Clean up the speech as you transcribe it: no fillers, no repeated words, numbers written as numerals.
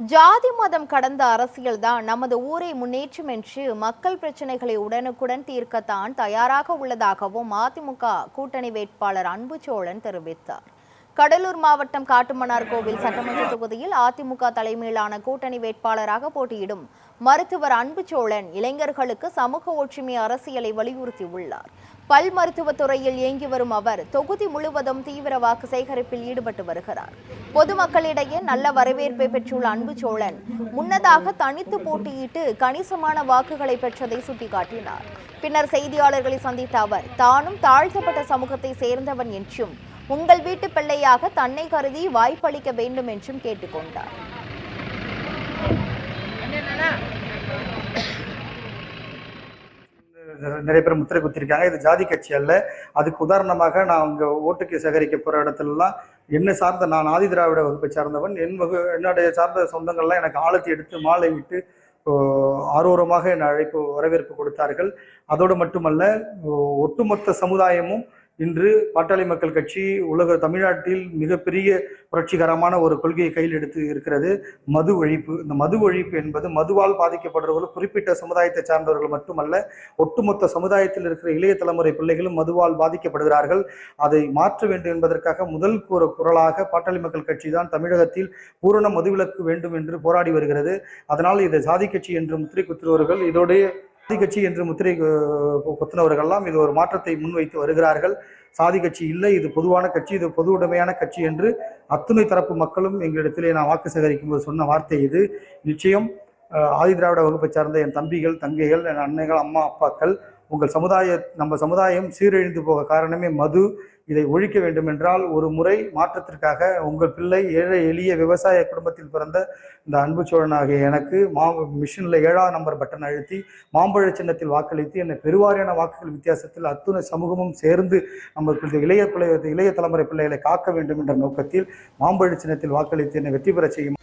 ஜாதி மதம் கடந்த அரசியல்தான் நமது ஊரை முன்னேற்றும் என்று மக்கள் பிரச்சனைகளை உடனுக்குடன் தீர்க்கத்தான் தயாராக உள்ளதாகவும் அதிமுக கூட்டணி வேட்பாளர் அன்புச்சோழன் தெரிவித்தார். கடலூர் மாவட்டம் காட்டுமன்னார்கோவில் சட்டமன்ற தொகுதியில் அதிமுக தலைமையிலான கூட்டணி வேட்பாளராக போட்டியிடும் மருத்துவர் அன்புச்சோழன் இளைஞர்களுக்கு சமூக ஒற்றுமை அரசியலை வலியுறுத்தியுள்ளார். பல் மருத்துவத் துறையில் இயங்கி வரும் அவர் தொகுதி முழுவதும் தீவிர வாக்கு சேகரிப்பில் ஈடுபட்டு வருகிறார். பொதுமக்களிடையே நல்ல வரவேற்பை பெற்றுள்ள அன்புச்சோழன் முன்னதாக தனித்து போட்டியிட்டு கணிசமான வாக்குகளை பெற்றதை சுட்டிக்காட்டினார். பின்னர் செய்தியாளர்களை சந்தித்த அவர் தானும் தாழ்த்தப்பட்ட சமூகத்தை சேர்ந்தவன் என்றும் உங்கள் வீட்டு பிள்ளையாக தன்னை கருதி வாய்ப்பளிக்க வேண்டும் என்றும் கேட்டுக்கொண்டார். நிறைய பேர் முத்திரை குத்திருக்காங்க. இது ஜாதி கட்சி அல்ல. அதுக்கு உதாரணமாக நான் அங்கே ஓட்டுக்கு சேகரிக்க போகிற இடத்துலலாம் என்னை சார்ந்த நான் ஆதி திராவிட வகுப்பை சார்ந்தவன், என்னுடைய சார்ந்த சொந்தங்கள்லாம் எனக்கு ஆழத்தி எடுத்து மாலை விட்டு ஆர்வமாக என்னை வரவேற்பு கொடுத்தார்கள். அதோடு மட்டுமல்ல, ஒட்டுமொத்த சமுதாயமும் இன்று பாட்டாளி மக்கள் கட்சி தமிழ்நாட்டில் மிகப்பெரிய புரட்சிகரமான ஒரு கொள்கையை கையில் எடுத்து இருக்கிறது, மது ஒழிப்பு. இந்த மது ஒழிப்பு என்பது மதுவால் பாதிக்கப்படுறவர்கள் குறிப்பிட்ட சமுதாயத்தை சார்ந்தவர்கள் மட்டுமல்ல, ஒட்டுமொத்த சமுதாயத்தில் இருக்கிற இளைய தலைமுறை பிள்ளைகளும் மதுவால் பாதிக்கப்படுகிறார்கள். அதை மாற்ற வேண்டும் என்பதற்காக முதல் குரலாக பாட்டாளி மக்கள் கட்சி தான் தமிழகத்தில் பூரண மதுவிலக்கு வேண்டும் என்று போராடி வருகிறது. அதனால் இதை சாதி கட்சி என்று முத்திரை குத்துறவர்கள், இதோடைய சாதி கட்சி என்று முத்திரை குத்தினவர்கள்லாம் இது ஒரு மாற்றத்தை முன்வைத்து வருகிறார்கள். சாதி கட்சி இல்லை, இது பொதுவான கட்சி, இது பொது உடைமையான கட்சி என்று அத்துணை தரப்பு மக்களும் எங்களிடத்திலே நான் வாக்கு சேகரிக்கும் போது சொன்ன வார்த்தை இது. நிச்சயம் ஆதி திராவிட வகுப்பை சார்ந்த என் தம்பிகள், தங்கைகள், என் அன்னைகள், அம்மா அப்பாக்கள், நம்ம சமுதாயம் சீரழிந்து போக காரணமே மது. இதை ஒழிக்க வேண்டும் என்றால் ஒரு முறை மாற்றத்திற்காக உங்கள் பிள்ளை ஏழை எளிய விவசாய குடும்பத்தில் பிறந்த இந்த அன்புச்சோழனாகிய எனக்கு மிஷினில் 7ஆம் நம்பர் பட்டன் அழுத்தி மாம்பழ சின்னத்தில் வாக்களித்து என்னை பெருவாரியான வாக்குகள் வித்தியாசத்தில் அத்துணை சமூகமும் சேர்ந்து நம்ம இளைய தலைமுறை பிள்ளைகளை காக்க வேண்டும் என்ற நோக்கத்தில் மாம்பழ சின்னத்தில் வாக்களித்து என்னை வெற்றி பெற செய்யும்.